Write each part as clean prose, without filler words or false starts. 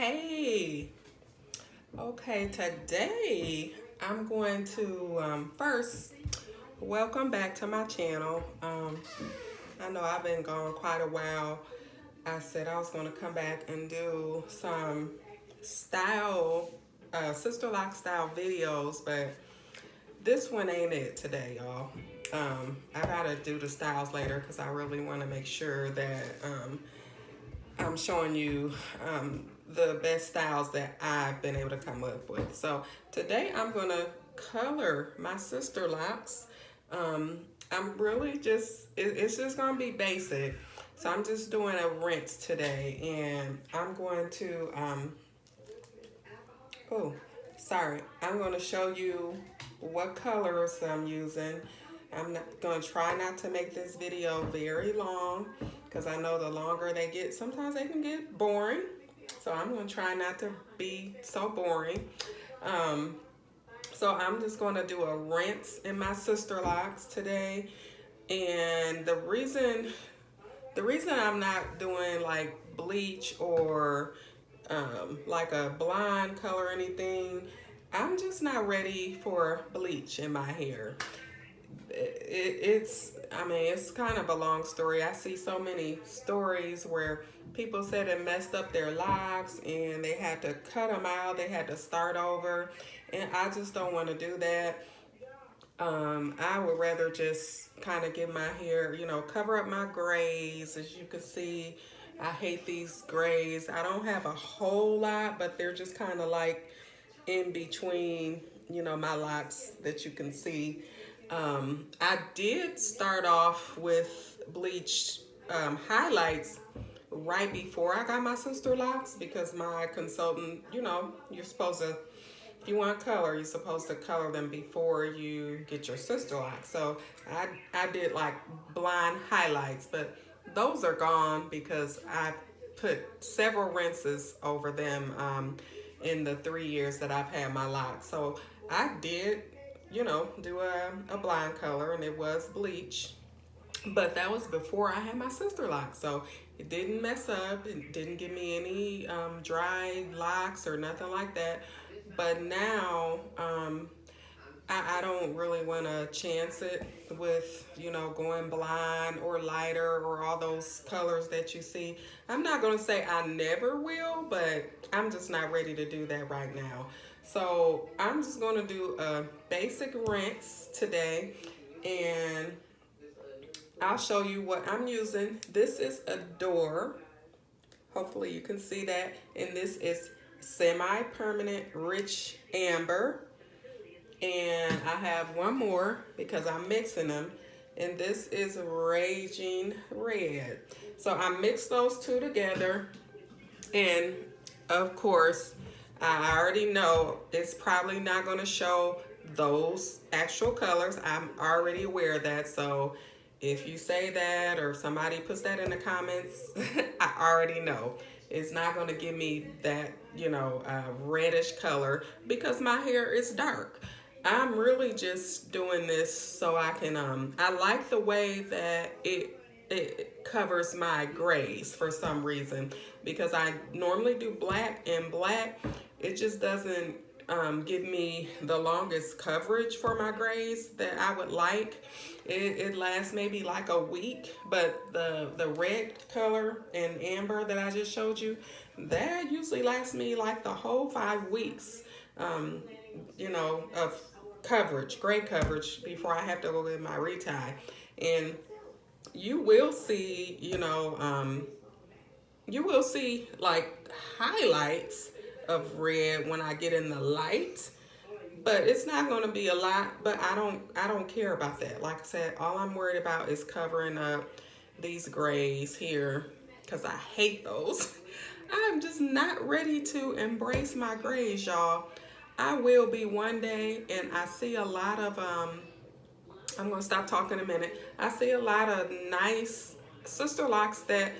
Hey, okay, today I'm going to first welcome back to my channel. I know I've been gone quite a while. I said I was going to come back and do some style, sister lock style videos, but this one ain't it today, y'all. I gotta do the styles later because I really want to make sure that I'm showing you the best styles that I've been able to come up with. So today I'm gonna color my sister locks. I'm really just, it's just gonna be basic. So I'm just doing a rinse today and I'm going to, oh, sorry. I'm gonna show you what colors I'm using. I'm not gonna try not to make this video very long because I know the longer they get, sometimes they can get boring. So I'm gonna try not to be so boring. Um, so I'm just gonna do a rinse in my sister locks today. And the reason I'm not doing like bleach or like a blonde color or anything, I'm just not ready for bleach in my hair. It's kind of a long story. I see so many stories where people said it messed up their locks and they had to cut them out, they had to start over, and I just don't want to do that. I would rather just kind of get my hair, cover up my grays. As you can see, I hate these grays. I don't have a whole lot, but they're just kind of like in between, my locks that you can see. I did start off with bleach highlights right before I got my sister locks because my consultant, you're supposed to, if you want color, you're supposed to color them before you get your sister locks. So I did like blind highlights, but those are gone because I put several rinses over them in the 3 years that I've had my locks. So I did, do a blind color and it was bleach. But that was before I had my sister locks. So it didn't mess up. It didn't give me any dry locks or nothing like that. But now I don't really want to chance it with, going blind or lighter or all those colors that you see. I'm not going to say I never will, but I'm just not ready to do that right now. So I'm just going to do a basic rinse today and I'll show you what I'm using. This is a door. Hopefully you can see that. And this is semi-permanent rich amber. And I have one more because I'm mixing them. And this is raging red. So I mixed those two together. And of course, I already know it's probably not going to show those actual colors. I'm already aware of that. So if you say that or somebody puts that in the comments, I already know. It's not going to give me that, reddish color because my hair is dark. I'm really just doing this so I can, I like the way that it covers my grays for some reason because I normally do black and black. It just doesn't give me the longest coverage for my grays that I would like. It lasts maybe like a week, but the red color and amber that I just showed you, that usually lasts me like the whole 5 weeks, of coverage, gray coverage before I have to go get my retie. And you will see, you will see like highlights of red when I get in the light, but it's not going to be a lot. But I don't care about that. Like I said, all I'm worried about is covering up these grays here because I hate those. I'm just not ready to embrace my grays, y'all. I will be one day, and I see a lot of I'm gonna stop talking a minute. I see a lot of nice sister locks that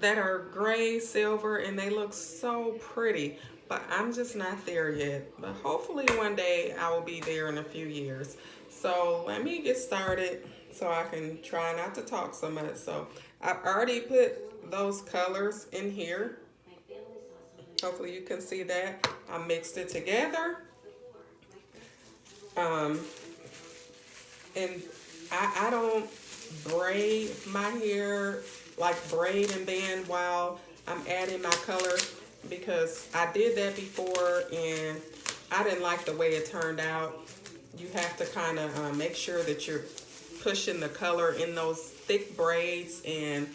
are gray, silver, and they look so pretty. But I'm just not there yet. But hopefully one day I will be there in a few years. So let me get started so I can try not to talk so much. So I've already put those colors in here. Hopefully you can see that. I mixed it together. Um, and I don't braid my hair, like braid and bend while I'm adding my color, because I did that before and I didn't like the way it turned out. You have to kind of make sure that you're pushing the color in those thick braids, and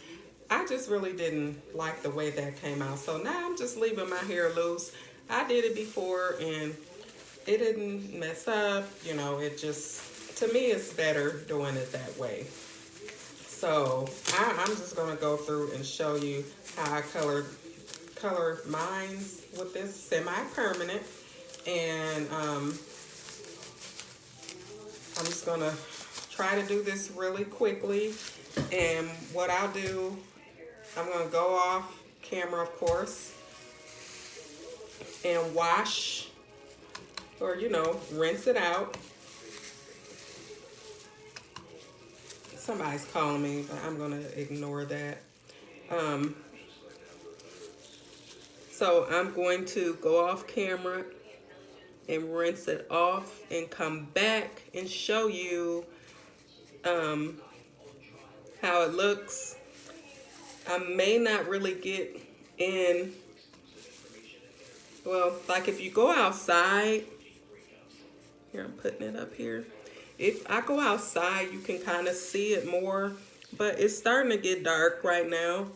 I just really didn't like the way that came out. So now I'm just leaving my hair loose. I did it before and it didn't mess up. You know, it just, to me, it's better doing it that way. So I'm just gonna go through and show you how I color mines with this semi-permanent. And I'm just gonna try to do this really quickly. And what I'll do, I'm gonna go off camera, of course, and wash, or rinse it out. Somebody's calling me, but I'm gonna ignore that. So I'm going to go off camera and rinse it off and come back and show you how it looks. I may not really get in, well, like if you go outside, here I'm putting it up here. If I go outside, you can kind of see it more, but it's starting to get dark right now,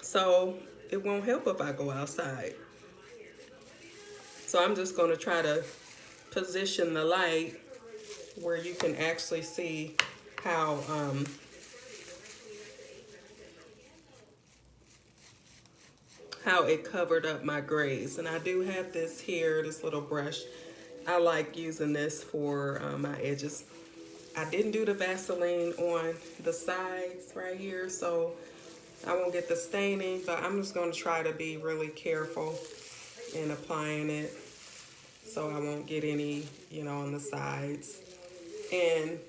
so it won't help if I go outside. So I'm just going to try to position the light where you can actually see how it covered up my grays. And I do have this here, this little brush. I like using this for my edges. I didn't do the Vaseline on the sides right here, so I won't get the staining, but I'm just going to try to be really careful in applying it so I won't get any, on the sides. And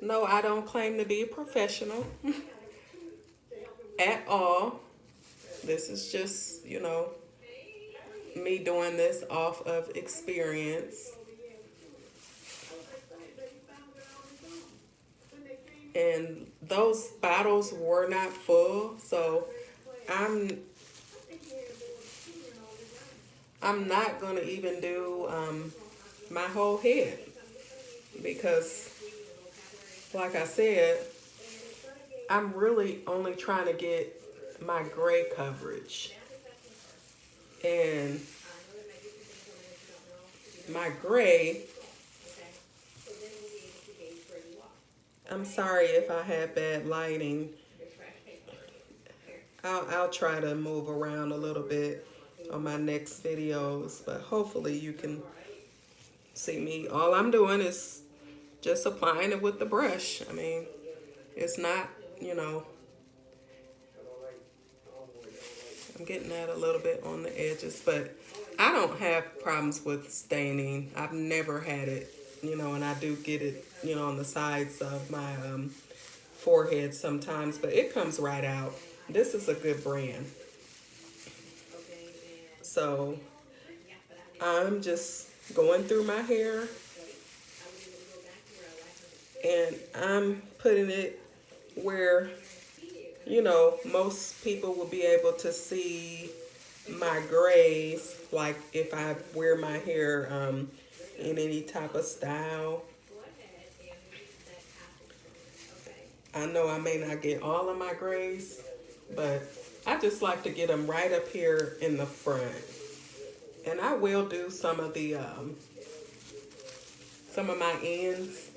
no, I don't claim to be a professional at all. This is just, me doing this off of experience. And those bottles were not full, so I'm not gonna even do my whole head, because like I said, I'm really only trying to get my gray coverage. And my gray, I'm sorry if I have bad lighting. I'll try to move around a little bit on my next videos, but hopefully you can see me. All I'm doing is just applying it with the brush. I mean, it's not, I'm getting that a little bit on the edges, but I don't have problems with staining. I've never had it, and I do get it, on the sides of my forehead sometimes, but it comes right out. This is a good brand. So I'm just going through my hair and I'm putting it where, most people will be able to see my grays, like if I wear my hair in any type of style. I know I may not get all of my grays, but I just like to get them right up here in the front. And I will do some of my ends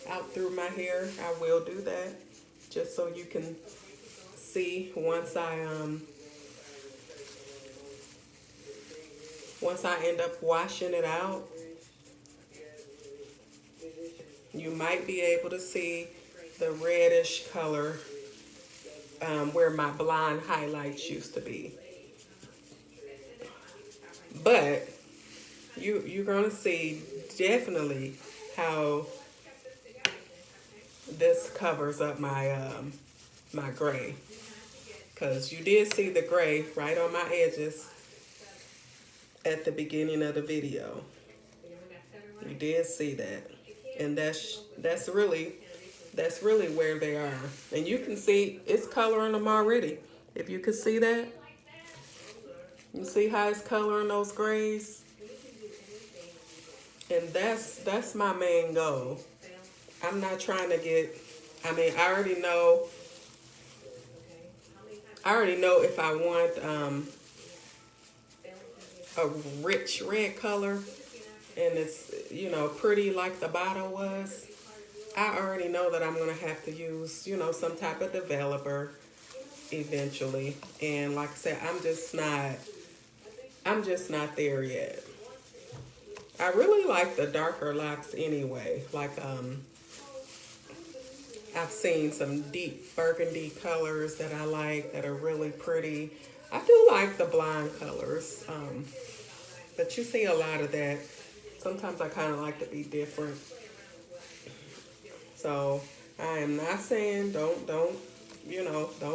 out through my hair. I will do that just so you can see once I end up washing it out. You might be able to see the reddish color where my blonde highlights used to be. But you're gonna see definitely how this covers up my my gray, because you did see the gray right on my edges, at the beginning of the video. You did see that. And that's really where they are. And you can see it's coloring them already. If you could see that, you see how it's coloring those grays? And that's my main goal. I'm not trying to get, I mean, I already know if I want a rich red color and it's, pretty like the bottle was. I already know that I'm going to have to use, some type of developer eventually. And like I said, I'm just not there yet. I really like the darker locks anyway. Like I've seen some deep burgundy colors that I like that are really pretty. I do like the blonde colors, but you see a lot of that. Sometimes I kind of like to be different. So I am not saying don't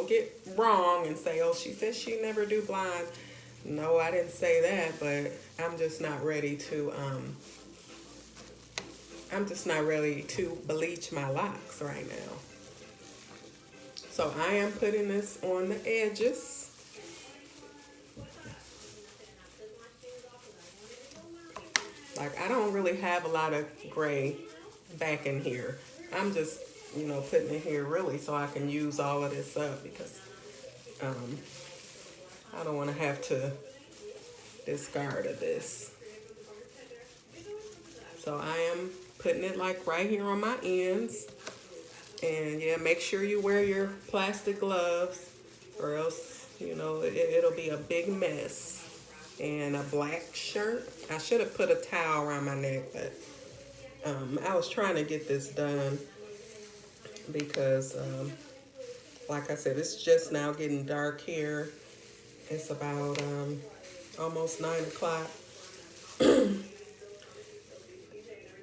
get wrong and say, oh, she says she never do blonde. No, I didn't say that, but I'm just not ready to bleach my locks right now. So I am putting this on the edges. Like I don't really have a lot of gray back in here. I'm just, putting it here really so I can use all of this up because I don't want to have to discard of this. So I am putting it like right here on my ends. And yeah, make sure you wear your plastic gloves or else, it'll be a big mess. And a black shirt. I should have put a towel around my neck, but I was trying to get this done because, like I said, it's just now getting dark here. It's about almost 9 o'clock.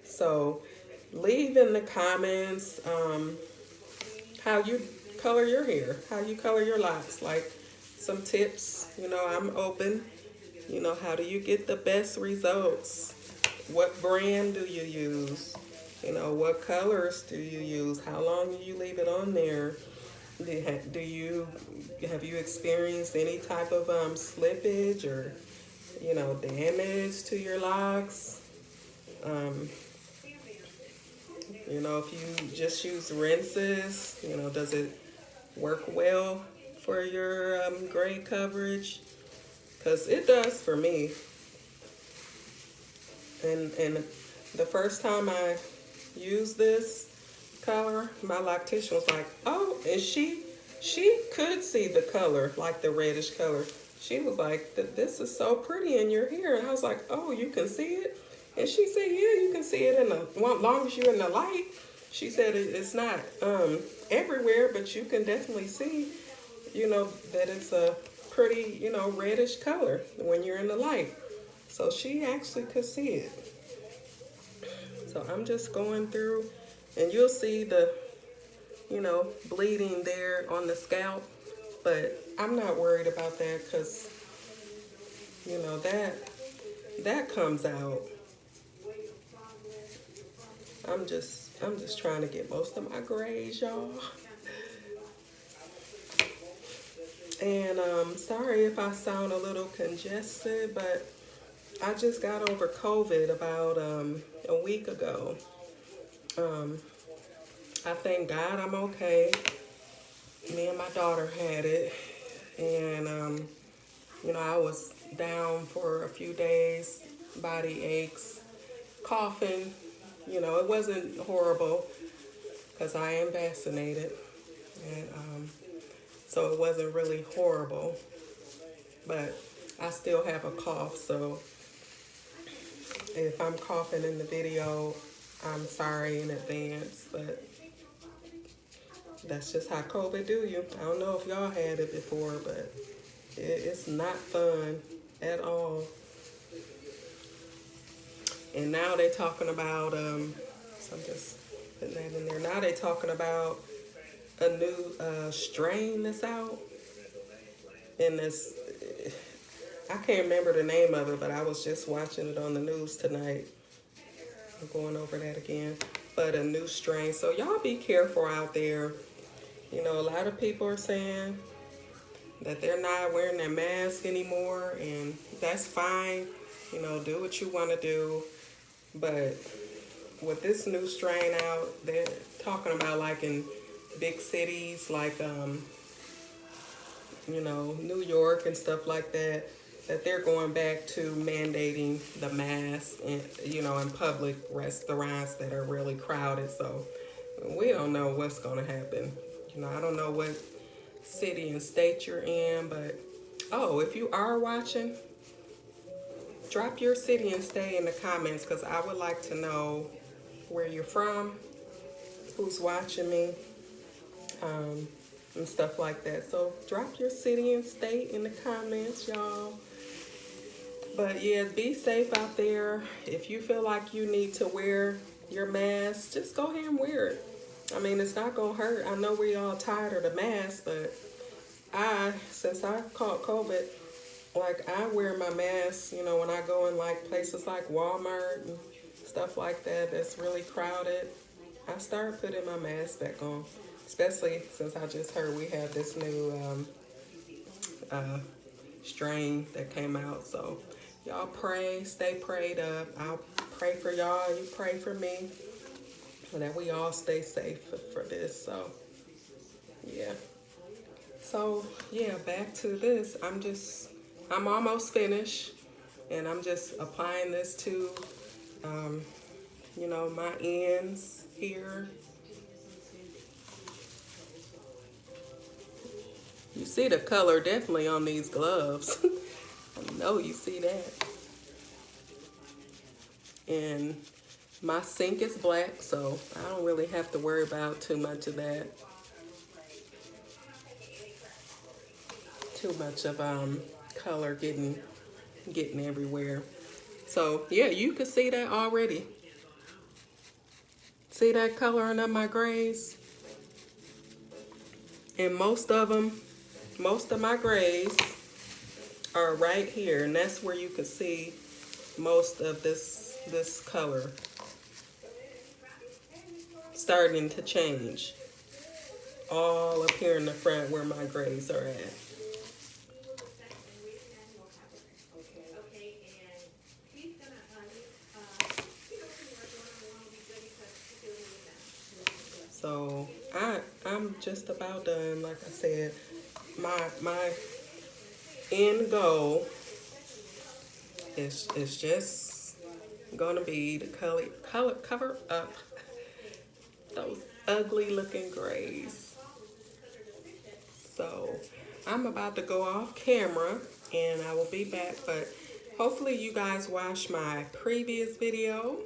So leave in the comments how you color your hair, how you color your locks, like some tips. I'm open. How do you get the best results? What brand do you use? What colors do you use? How long do you leave it on there? Have you experienced any type of slippage or damage to your locks? If you just use rinses, does it work well for your gray coverage? Because it does for me. And the first time I used this color, my loctician was like, oh, and she could see the color, like the reddish color. She was like, this is so pretty in your hair. And I was like, oh, you can see it? And she said, yeah, you can see it as long as you're in the light. She said it's not everywhere, but you can definitely see, that it's a pretty, reddish color when you're in the light. So she actually could see it. So I'm just going through, and you'll see the, bleeding there on the scalp. But I'm not worried about that because, that comes out. I'm just trying to get most of my grays, y'all. And sorry if I sound a little congested, but I just got over COVID about a week ago. I thank God I'm okay. Me and my daughter had it. And, I was down for a few days, body aches, coughing. It wasn't horrible because I am vaccinated. And so it wasn't really horrible. But I still have a cough, so if I'm coughing in the video, I'm sorry in advance, but that's just how COVID do you. I don't know if y'all had it before, but it's not fun at all. And now they're talking about, so I'm just putting that in there. Now they're talking about a new strain that's out. And I can't remember the name of it, but I was just watching it on the news tonight. I'm going over that again. But a new strain. So y'all be careful out there. You know, a lot of people are saying that they're not wearing their mask anymore, and that's fine. You know, do what you want to do. But with this new strain out, they're talking about like in big cities like you know, New York and stuff like that, that they're going back to mandating the mask and, you know, in public restaurants that are really crowded. So we don't know what's going to happen. You know, I don't know what city and state you're in, but oh, if you are watching, drop your city and state in the comments, because I would like to know where you're from, who's watching me, and stuff like that. So drop your city and state in the comments, y'all. But yeah, be safe out there. If you feel like you need to wear your mask, just go ahead and wear it. I mean, it's not gonna hurt. I know we all tired of the mask, but since I caught COVID, like I wear my mask, you know, when I go in like places like Walmart and stuff like that that's really crowded. I started putting my mask back on, especially since I just heard we have this new strain that came out. So y'all pray, stay prayed up. I'll pray for y'all, you pray for me, so that we all stay safe for this. So yeah. So yeah, back to this. I'm almost finished, and I'm just applying this to you know, my ends here. You see the color definitely on these gloves. I know you see that. And my sink is black, so I don't really have to worry about too much of that. Too much of color getting everywhere. So yeah, you can see that already. See that coloring of my grays? And most of my grays are right here, and that's where you can see most of this color starting to change. All up here in the front where my grays are at. So I'm just about done. Like I said, my end goal is just gonna be to cover up those ugly looking grays. So I'm about to go off camera and I will be back, but hopefully you guys watched my previous video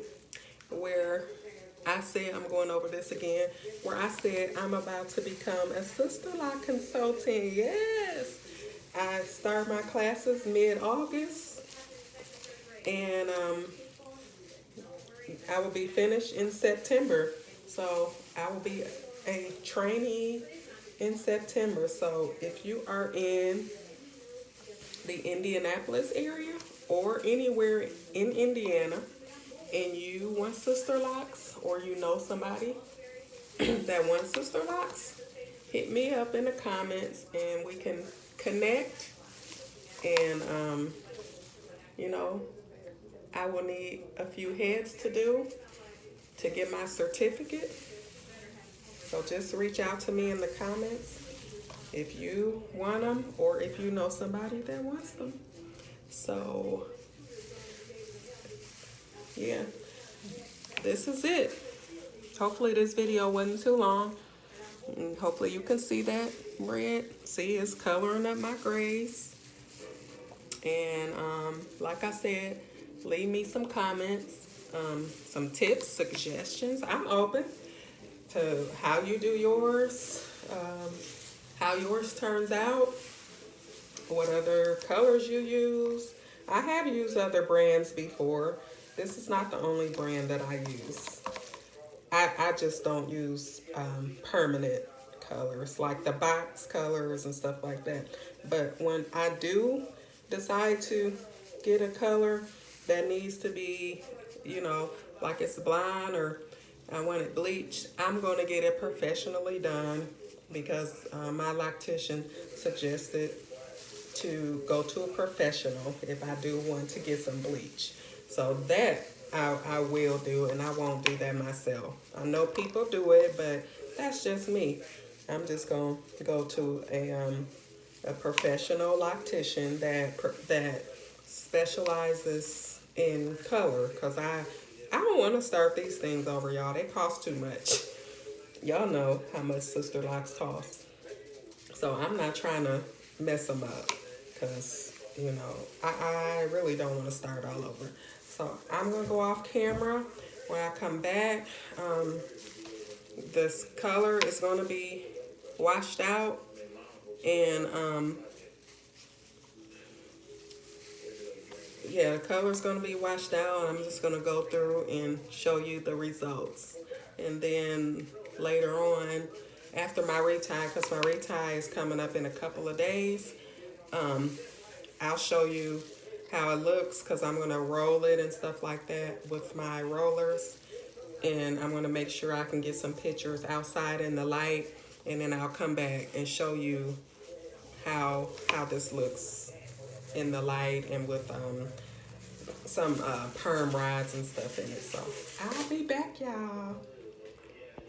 where I said, I'm going over this again, where I said I'm about to become a Sister Lock consultant. Yes, I start my classes mid-August, and I will be finished in September. So I will be a trainee in September. So if you are in the Indianapolis area or anywhere in Indiana, and you want Sister Locks, or you know somebody that wants Sister Locks, hit me up in the comments and we can connect. And you know, I will need a few heads to do to get my certificate. So just reach out to me in the comments if you want them, or if you know somebody that wants them. So yeah, this is it. Hopefully this video wasn't too long. And hopefully you can see that red. See, it's coloring up my grays. And like I said, leave me some comments, some tips, suggestions. I'm open to how you do yours, how yours turns out, what other colors you use. I have used other brands before. This is not the only brand that I use. I just don't use permanent colors, like the box colors and stuff like that. But when I do decide to get a color that needs to be, you know, like it's blonde or I want it bleached, I'm going to get it professionally done because my loctician suggested to go to a professional if I do want to get some bleach. So that I will do, and I won't do that myself. I know people do it, but that's just me. I'm just going to go to a professional loctician that specializes in color because I don't want to start these things over, y'all. They cost too much. Y'all know how much Sister Locks cost. So I'm not trying to mess them up because, you know, I really don't want to start all over. So I'm going to go off camera. When I come back, this color is going to be washed out. And, yeah, the color is going to be washed out. I'm just going to go through and show you the results. And then later on, after my retie, because my retie is coming up in a couple of days, I'll show you how it looks because I'm going to roll it and stuff like that with my rollers. And I'm going to make sure I can get some pictures outside in the light. And then I'll come back and show you how this looks in the light and with some perm rods and stuff in it. So I'll be back, y'all.